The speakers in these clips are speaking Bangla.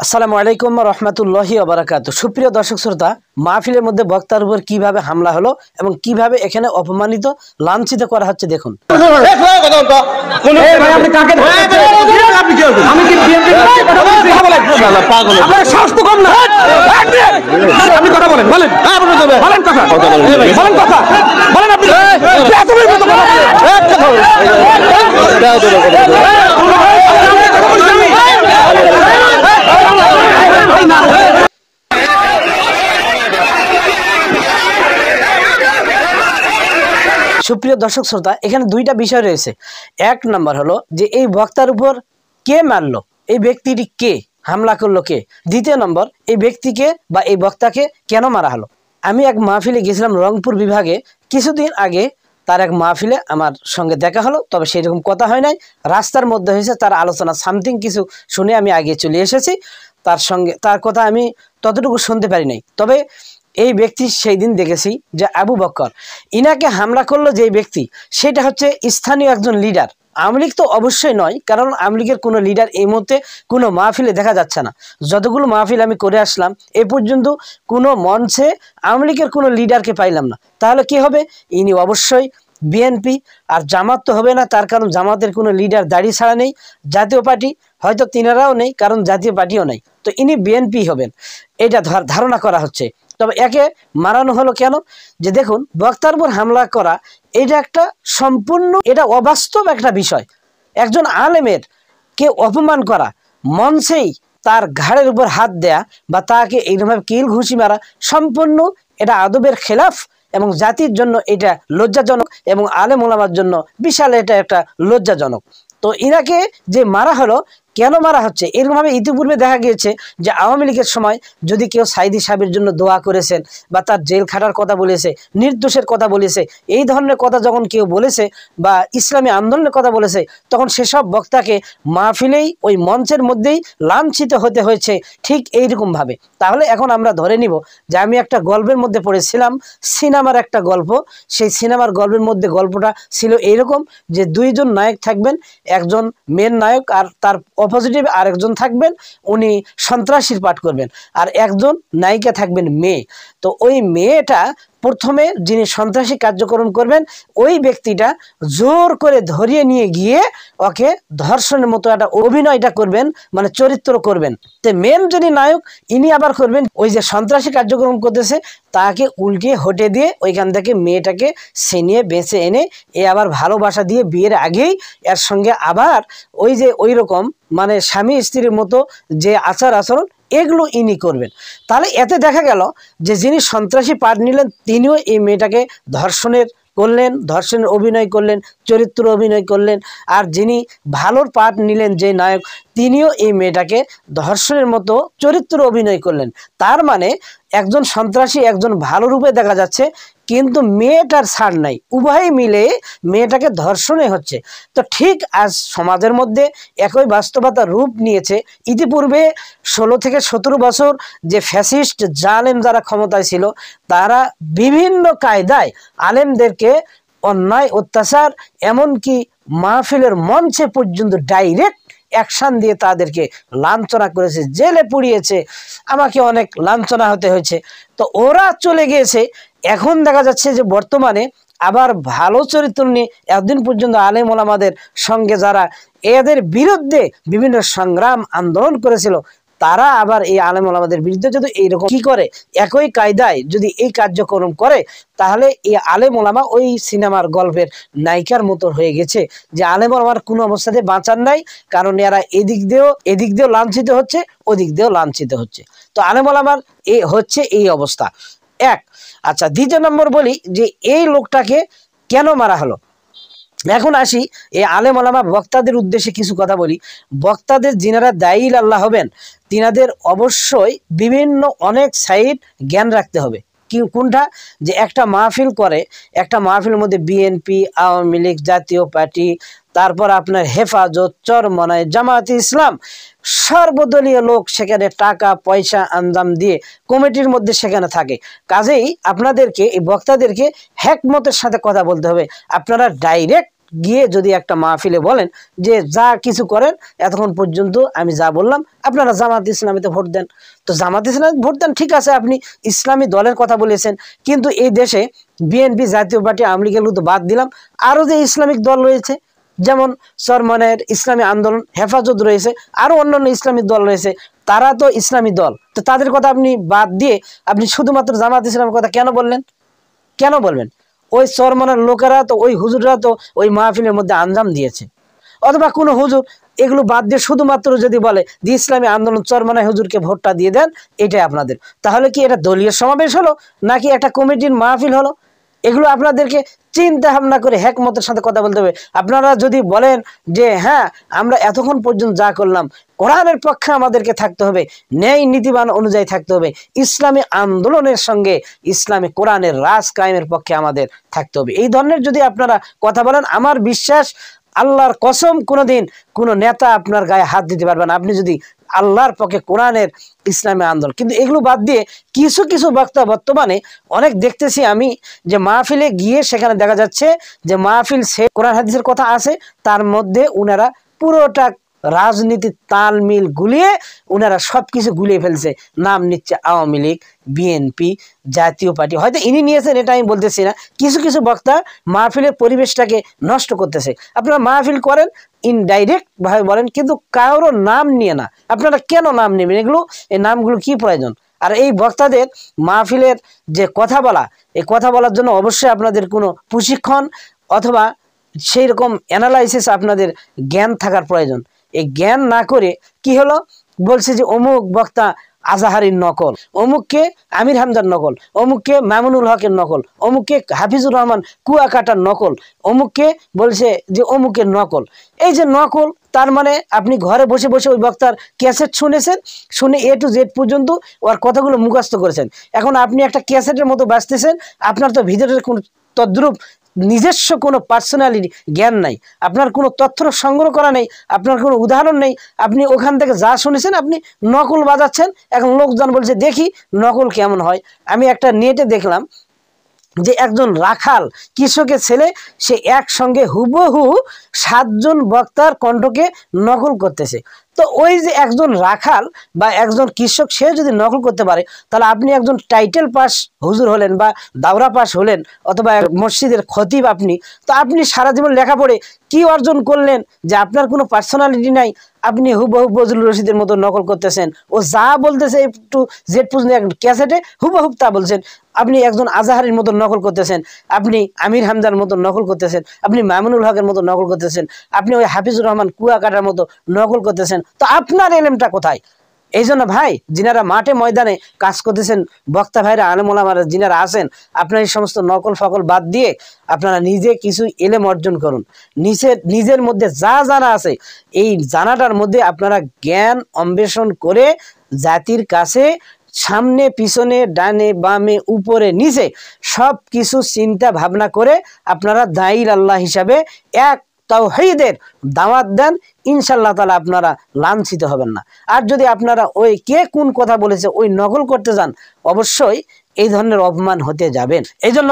আসসালামু আলাইকুম রহমতুল্লাহি ওয়া বারাকাতুহু। সুপ্রিয় দর্শক শ্রোতা, মাহফিলের মধ্যে বক্তার উপর কিভাবে হামলা হলো এবং কিভাবে এখানে অপমানিত লাঞ্ছিত করা হচ্ছে দেখুন। সুপ্রিয় দর্শক শ্রোতা, এখানে দুইটা বিষয় রয়েছে। এক নাম্বার হলো যে এই বক্তার উপর কে মারলো, এই ব্যক্তিটি কে, হামলা করলো কে। দ্বিতীয় নম্বর, এই ব্যক্তিকে বা এই বক্তাকে কেন মারা হলো। আমি এক মাহফিলে গেছিলাম রংপুর বিভাগে, কিছুদিন আগে তার এক মাহফিলে আমার সঙ্গে দেখা হলো, তবে সেরকম কথা হয় নাই, রাস্তার মধ্যে হয়েছে। তার আলোচনা সামথিং কিছু শুনে আমি আগে চলে এসেছি, তার কথা আমি ততটুকু শুনতে পারি নাই। তবে এই ব্যক্তি সেই দিন দেখেছি যে আবু বকর, ইনাকে হামলা করলো যে ব্যক্তি, সেটা হচ্ছে স্থানীয় একজন লিডার। আওয়ামী লীগ তো অবশ্যই নয়, কারণ আওয়ামী লীগের কোনো লিডার এই মুহূর্তে কোনো মাহফিলে দেখা যাচ্ছে না। যতগুলো মাহফিল আমি করে আসলাম এ পর্যন্ত কোনো মঞ্চে আওয়ামী লীগের কোনো লিডারকে পাইলাম না। তাহলে কি হবে, ইনি অবশ্যই বিএনপি। আর জামাত তো হবে না, তার কারণ জামাতের কোনো লিডার দাড়ি ছাড়া নেই। জাতীয় পার্টি হয়তো তিনারাও নেই, কারণ জাতীয় পার্টিও নেই, তো ইনি বিএনপি হবেন, এটা ধারণা করা হচ্ছে। তবে একে মারানো হলো কেন, যে দেখুন বক্তার উপর হামলা করা এটা একটা সম্পূর্ণ এটা অবাস্তব একটা বিষয়। একজন আলেমের কে অপমান করা, মঞ্চেই তার ঘাড়ের উপর হাত দেয়া বা তাকে এইরকমভাবে কিল ঘুষি মারা, সম্পূর্ণ এটা আদবের খেলাফ এবং জাতির জন্য এটা লজ্জাজনক এবং আলেম ওলামার জন্য বিশাল এটা একটা লজ্জাজনক। তো ইনাকে যে মারা হলো, কেন মারা হচ্ছে, এরকমভাবে ইতিপূর্বে দেখা গিয়েছে যে আওয়ামী লীগের সময় যদি কেউ সাইদি সাহেবের জন্য দোয়া করেছেন বা তার জেল খাটার কথা বলেছে, নির্দোষের কথা বলেছে, এই ধরনের কথা যখন কেউ বলেছে বা ইসলামী আন্দোলনের কথা বলেছে, তখন সেসব বক্তাকে মাহফিলেই ওই মঞ্চের মধ্যেই লাঞ্ছিত হতে হয়েছে ঠিক এইরকমভাবে। তাহলে এখন আমরা ধরে নিব যে আমি একটা গল্পের মধ্যে পড়েছিলাম, সিনেমার একটা গল্প। সেই সিনেমার গল্পের মধ্যে গল্পটা ছিল এইরকম যে দুইজন নায়ক থাকবেন, একজন মেন নায়ক আর তার অপোজিটিভ আরেকজন থাকবেন, উনি সন্ত্রাসীর পাঠ করবেন, আর একজন নায়িকা থাকবেন মেয়ে। তো ওই মেয়েটা প্রথমে যিনি সন্ত্রাসী কার্যক্রম করবেন, ওই ব্যক্তিটা জোর করে ধরিয়ে নিয়ে গিয়ে ওকে ধর্ষণের মতো একটা অভিনয়টা করবেন, মানে চরিত্র করবেন। তো মেন যিনি নায়ক, ইনি আবার করবেন ওই যে সন্ত্রাসী কার্যক্রম করতেছে তাকে উল্টিয়ে হটে দিয়ে ওইখান থেকে মেয়েটাকে ছিনিয়ে বেঁচে এনে এ আবার ভালোবাসা দিয়ে বিয়ের আগেই এর সঙ্গে আবার ওই যে ওই রকম মানে স্বামী স্ত্রীর মতো যে আচার আচরণ, এগুলো ইনি করবেন। তাহলে এতে দেখা গেল যে যিনি সন্ত্রাসী পাঠ নিলেন তিনিও এই মেয়েটাকে ধর্ষণের অভিনয় করলেন, চরিত্র অভিনয় করলেন। আর যিনি ভালোর পাঠ নিলেন যে নায়ক, তিনিও এই মেয়েটাকে ধর্ষণের মতো চরিত্র অভিনয় করলেন। তার মানে একজন সন্ত্রাসী একজন ভালো রূপে দেখা যাচ্ছে, কিন্তু মেয়েটার ছাড় নাই, উভয় মিলে মেয়েটাকে ধর্ষণে হচ্ছে। তো ঠিক আজ সমাজের মধ্যে একই বাস্তবতা রূপ নিয়েছে। ইতিপূর্বে 16 থেকে 17 বছর যে ফ্যাসিস্ট জালেম যারা ক্ষমতায় ছিল, তারা বিভিন্ন কায়দায় আলেমদেরকে অন্যায় অত্যাচার, এমনকি মাহফিলের মঞ্চে পর্যন্ত ডাইরেক্ট অ্যাকশন দিয়ে তাদেরকে লাঞ্ছনা করেছে, জেলে পুড়িয়েছে, আমাকে অনেক লাঞ্ছনা হতে হয়েছে। তো ওরা চলে গিয়েছে, এখন দেখা যাচ্ছে যে বর্তমানে আবার ভালো চরিত্র নিয়ে এতদিন পর্যন্ত আলেম ওলামাদের সঙ্গে যারা এদের বিরুদ্ধে বিভিন্ন সংগ্রাম আন্দোলন করেছিল, তারা আবার এই আলেম ওলামাদের বিরুদ্ধে যদি এইরকম কি করে, একই কায়দায় যদি এই কার্যক্রম করে, তাহলে এই আলেম ওলামা ওই সিনেমার গল্পের নায়িকার মতো হয়ে গেছে যে আলেম ওলামার কোনো অবস্থাতে বাঁচার নাই, কারণ এরা এদিক দিয়েও লাঞ্ছিত হচ্ছে, ওদিক দিয়েও লাঞ্ছিত হচ্ছে। তো আলেম ওলামার হচ্ছে এই অবস্থা এক। আচ্ছা, দ্বিতীয় নম্বর বলি যে এই লোকটাকে কেন মারা হলো। এখন আসি এই আলেম ওলামা বক্তাদের উদ্দেশ্যে কিছু কথা বলি। বক্তাদের যিনারা দায়ী আল্লাহ হবেন, তিনাদের অবশ্যই বিভিন্ন অনেক সাইড জ্ঞান রাখতে হবে। কোনটা, যে একটা মাহফিল করে, একটা মাহফিলের মধ্যে বিএনপি, আওয়ামী লীগ, জাতীয় পার্টি, তারপর আপনার হেফাজত, চরমনায়, জামায়াতে ইসলাম, সর্বদলীয় লোক সেখানে টাকা পয়সা আঞ্জাম দিয়ে কমিটির মধ্যে সেখানে থাকে। কাজেই আপনাদেরকে এই বক্তাদেরকে হিকমতের সাথে কথা বলতে হবে। আপনারা ডাইরেক্ট গিয়ে যদি একটা মাহফিলে বলেন যে যা কিছু করেন এতক্ষণ পর্যন্ত আমি যা বললাম আপনারা জামাত ইসলামীতে ভোট দেন, তো জামাত ইসলামী ভোট দেন, ঠিক আছে, আপনি ইসলামী দলের কথা বলেছেন, কিন্তু এই দেশে বিএনপি, জাতীয় পার্টি, আওয়ামী লীগের তো বাদ দিলাম, আরও যে ইসলামিক দল রয়েছে যেমন চরমনের ইসলামী আন্দোলন, হেফাজত রয়েছে, আরও অন্যান্য ইসলামিক দল রয়েছে, তারা তো ইসলামী দল, তো তাদের কথা আপনি বাদ দিয়ে আপনি শুধুমাত্র জামাত ইসলামের কথা কেন বললেন? কেন বলবেন? ওই চরমনের লোকেরা তো, ওই হুজুররা তো ওই মাহফিলের মধ্যে আঞ্জাম দিয়েছে। অথবা কোনো হুজুর এগুলো বাদ দিয়ে শুধুমাত্র যদি বলে যে ইসলামী আন্দোলন চরমনাই হুজুরকে ভোটটা দিয়ে দেন, এটাই আপনাদের, তাহলে কি এটা দলীয় সমাবেশ হলো নাকি একটা কমিটির মাহফিল হলো? এগুলো আপনাদেরকে চিন্তা ভাবনা করে হেকমতের সাথে কথা বলতে হবে। আপনারা যদি বলেন যে হ্যাঁ আমরা এতক্ষণ পর্যন্ত যা করলাম কোরআনের পক্ষে আমাদেরকে থাকতে হবে, ন্যায় নীতিবান অনুযায়ী থাকতে হবে, ইসলামী আন্দোলনের সঙ্গে ইসলামী কোরআনের রাজ কায়েমের পক্ষে আমাদের থাকতে হবে, এই ধরনের যদি আপনারা কথা বলেন, আমার বিশ্বাস আল্লাহর কসম কোনোদিন কোনো নেতা আপনার গায়ে হাত দিতে পারবে না, আপনি যদি আল্লাহর পক্ষে কোরআনের ইসলামী আন্দোলন। কিন্তু এগুলো বাদ দিয়ে কিছু কিছু বক্তা বর্তমানে অনেক দেখতেছি আমি যে মাহফিলে গিয়ে সেখানে দেখা যাচ্ছে যে মাহফিল সে কোরআন হাদিসের কথা আছে, তার মধ্যে উনারা পুরোটা রাজনীতির তালমিল গুলিয়ে উনারা সব কিছু গুলিয়ে ফেলছে, নাম নিচ্ছে আওয়ামী লীগ, বিএনপি, জাতীয় পার্টি, হয়তো ইনি নিয়েছেন এটা আমি বলতেছি না, কিছু কিছু বক্তা মাহফিলের পরিবেশটাকে নষ্ট করতেছে। আপনারা মাহফিল করেন ইনডাইরেক্ট ভাবে বলেন, কিন্তু কারোর নাম নিয়ে না। আপনারা কেন নাম নেবেন? এগুলো, এই নামগুলো কি প্রয়োজন? আর এই বক্তাদের মাহফিলের যে কথা বলা, এই কথা বলার জন্য অবশ্যই আপনাদের কোনো প্রশিক্ষণ অথবা সেই রকম অ্যানালাইসিস আপনাদের জ্ঞান থাকার প্রয়োজন। এই জ্ঞান না করে কি হলো, বলছে যে অমুক বক্তা আজাহারির নকল, অমুককে আমির হামজার নকল, অমুককে মামুনুল হকের নকল, অমুককে হাফিজুর রহমান কুয়াকাটার নকল, অমুককে বলছে যে অমুকের নকল। এই যে নকল, তার মানে আপনি ঘরে বসে বসে ওই বক্তার ক্যাসেট শুনেছেন, শুনে এ টু জেড পর্যন্ত ওর কথাগুলো মুখস্থ করেছেন। এখন আপনি একটা ক্যাসেটের মতো বাঁচতেছেন, আপনার তো ভিতরের কোনো তদ্রূপ নিজস্ব কোনো পার্সোনালিটি জ্ঞান নাই, আপনার কোনো তথ্য সংগ্রহ করা নেই, আপনার কোনো উদাহরণ নেই, আপনি ওখান থেকে যা শুনেছেন আপনি নকল বাজাচ্ছেন। এখন লোকজন বলছে দেখি নকল কেমন হয়। আমি একটা নেটে দেখলাম যে একজন রাখাল কৃষকের ছেলে, সে একসঙ্গে হুবহু 7 জন বক্তার কণ্ঠকে নকল করতেছে। তো ওই যে একজন রাখাল বা একজন কৃষক, সে যদি নকল করতে পারে, তাহলে আপনি একজন টাইটেল পাস হুজুর হলেন বা দাওরা পাস হলেন অথবা মসজিদের খতিব, আপনি তো আপনি সারা জীবন লেখা পড়ে কি অর্জন করলেন যে আপনার কোনো পার্সোনালিটি নাই, আপনি হুবহু বজলুর রশিদের মতো নকল করতেছেন, ও যা বলতেছে একটু জেড পর্যন্ত ক্যাসেটে হুবহু তা বলছেন। আপনি একজন আজাহারির মতো নকল করতেছেন, আপনি আমির হামজার মতো নকল করতেছেন, আপনি মামুনুল হকের মতো নকল করতেছেন, আপনি ওই হাফিজুর রহমান কুয়াকাটার মতো নকল করতেছেন, তো আপনার এলেমটা কোথায়? এই জন্য ভাই, যিনারা মাঠে ময়দানে কাজ করতেছেন, বক্তা ভাইরা, আলেম ওলামারা যিনারা আছেন, আপনার এই সমস্ত নকল ফকল বাদ দিয়ে আপনারা নিজে কিছু এলেম অর্জন করুন। নিজের মধ্যে যা জানা আছে এই জানাটার মধ্যে আপনারা জ্ঞান অন্বেষণ করে জাতির কাছে সামনে পিছনে ডানে বামে উপরে নিচে সব কিছু চিন্তা ভাবনা করে আপনারা দায়ীর আল্লাহ হিসাবে এক তাওহীদের দাওয়াত দেন, ইনশাআল্লাহ তাআলা আপনারা লাঞ্ছিত হবেন না। আর যদি আপনারা ওই কে কোন কথা বলেছে ওই নকল করতে যান, অবশ্যই এই ধরনের অপমান হতে যাবেন। এই জন্য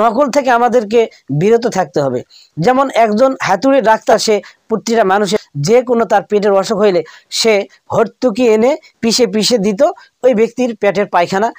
নকল থেকে আমাদেরকে বিরত থাকতে হবে। যেমন একজন হাতুড়ি ডাক্তার, সে প্রতিটা মানুষের যে কোনো তার পেটের অসুখ হইলে সে হর্তুকি এনে পিষে পিষে দিত, ওই ব্যক্তির পেটের পায়খানা,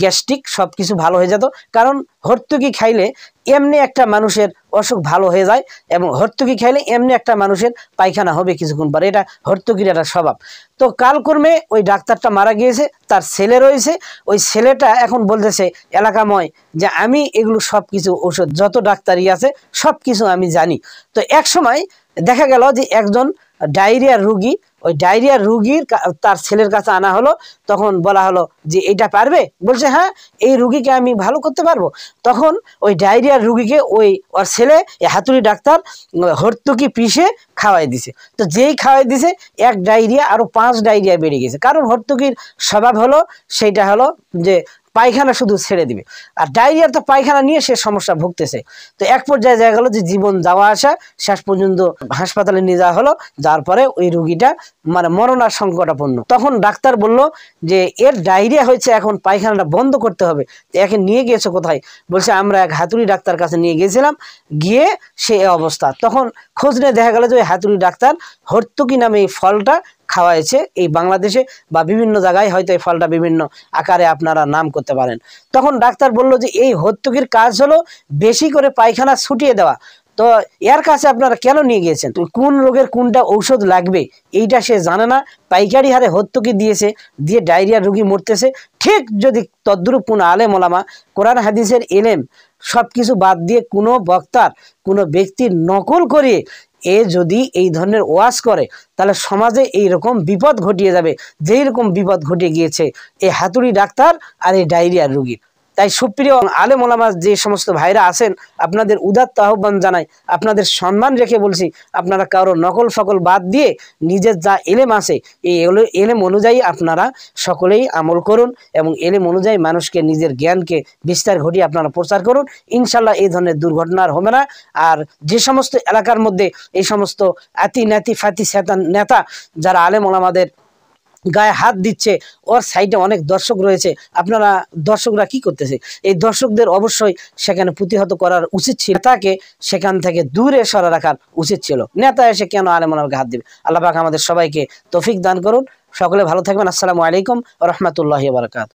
গ্যাস্ট্রিক সব কিছু ভালো হয়ে যেত। কারণ হর্তুকি খাইলে এমনি একটা মানুষের অসুখ ভালো হয়ে যায়, এবং হর্তুকি খাইলে এমনি একটা মানুষের পায়খানা হবে কিছুক্ষণ পরে, এটা হর্তুকির একটা স্বভাব। তো কালক্রমে ওই ডাক্তারটা মারা গিয়েছে, তার ছেলে রয়েছে, ওই ছেলেটা এখন বলতেছে এলাকাময় যে আমি এগুলো সব কিছু ওষুধ যত ডাক্তারি আছে সব কিছু আমি জানি। তো এক সময় দেখা গেল যে একজন ডায়রিয়ার রুগী, ওই ডায়রিয়ার রুগীর তার ছেলের কাছে আনা হলো। তখন বলা হলো যে এটা পারবে? বলছে হ্যাঁ, এই রুগীকে আমি ভালো করতে পারবো। তখন ওই ডায়রিয়ার রুগীকে ওর ছেলে হাতুড়ি ডাক্তার হর্তুকি পিষে খাওয়াই দিছে। তো যেই খাওয়াই দিছে, এক ডায়রিয়া আরো 5 ডায়রিয়া বেড়ে গেছে। কারণ হর্তুকির স্বভাব হলো সেইটা হলো যে পায়খানা শুধু ছেড়ে দিবে, আর ডায়রিয়ার তো পায়খানা নিয়ে সে সমস্যা ভুগতেছে। তো এক পর্যায়ে দেখা গেল যে জীবন যাওয়া আসা, শেষ পর্যন্ত হাসপাতালে নিয়ে যাওয়া হলো, যার পরে ওই রুগীটা মানে মরণার সংকটাপন্ন। তখন ডাক্তার বলল যে এর ডায়রিয়া হয়েছে, এখন পায়খানাটা বন্ধ করতে হবে। তো একে নিয়ে গিয়েছে কোথায়? বলছে আমরা এক হাতুড়ি ডাক্তার কাছে নিয়ে গিয়েছিলাম, গিয়ে সে অবস্থা। তখন খোঁজ নিয়ে দেখা গেল যে ওই হাতুড়ি ডাক্তার হর্তুকি নামে এই ফলটা খাওয়াইছে এই বাংলাদেশে বা বিভিন্ন জায়গায়, হয়তো এই ফলটা বিভিন্ন আকারে আপনারা নাম করতে পারেন। তখন ডাক্তার বলল যে এই হর্তুকির কাজ হলো বেশি করে পায়খানা ছুটিয়ে দেওয়া। তো এর কাছে আপনারা কেন নিয়ে গিয়েছেন? তো কোন রোগের কোনটা ঔষধ লাগবে এইটা সে জানে না, পাইকারি হারে হর্তুকি দিয়েছে, দিয়ে ডায়রিয়া রোগী মরতেছে। ঠিক যদি তদ্রুপ কোনো আলেম ওলামা কোরআন হাদিসের এলেম সব কিছু বাদ দিয়ে কোনো বক্তার কোনো ব্যক্তির নকল করে এ যদি এই ধরনের ওয়াজ করে, তাহলে সমাজে এইরকম বিপদ ঘটিয়ে যাবে যেই রকম বিপদ ঘটে গিয়েছে এই হাতুড়ি ডাক্তার আর এই ডায়রিয়ার রোগীর। তাই সুপ্রিয় আলেম ওলামা যে সমস্ত ভাইরা আছেন, আপনাদের উদাত্ত আহ্বান জানাই, আপনাদের সম্মান রেখে বলছি, আপনারা কারো নকল ফকল বাদ দিয়ে নিজের যা এলেম আছে এই এলেম অনুযায়ী আপনারা সকলেই আমল করুন, এবং এলেম অনুযায়ী মানুষকে নিজের জ্ঞানকে বিস্তার ঘটিয়ে আপনারা প্রচার করুন। ইনশাল্লাহ এই ধরনের দুর্ঘটনা আর হবে না। আর যে সমস্ত এলাকার মধ্যে এই সমস্ত আতি নাতি ফাতি শয়তান নেতা যারা আলেম ওলামাদের গায়ে হাত দিচ্ছে, ওর সাইডে অনেক দর্শক রয়েছে, আপনারা দর্শকরা কি করতেছে? এই দর্শকদের অবশ্যই সেখানে প্রতিহত করার উচিত ছিল, তাকে সেখান থেকে দূরে সরে রাখার উচিত ছিল। নেতা এসে কেন আলেম ওলামাকে হাত দিবে? আল্লাহ পাক আমাদের সবাইকে তৌফিক দান করুন। সকলে ভালো থাকবেন। আসসালামু আলাইকুম ওয়া রাহমাতুল্লাহি ওয়া বারাকাতুহু।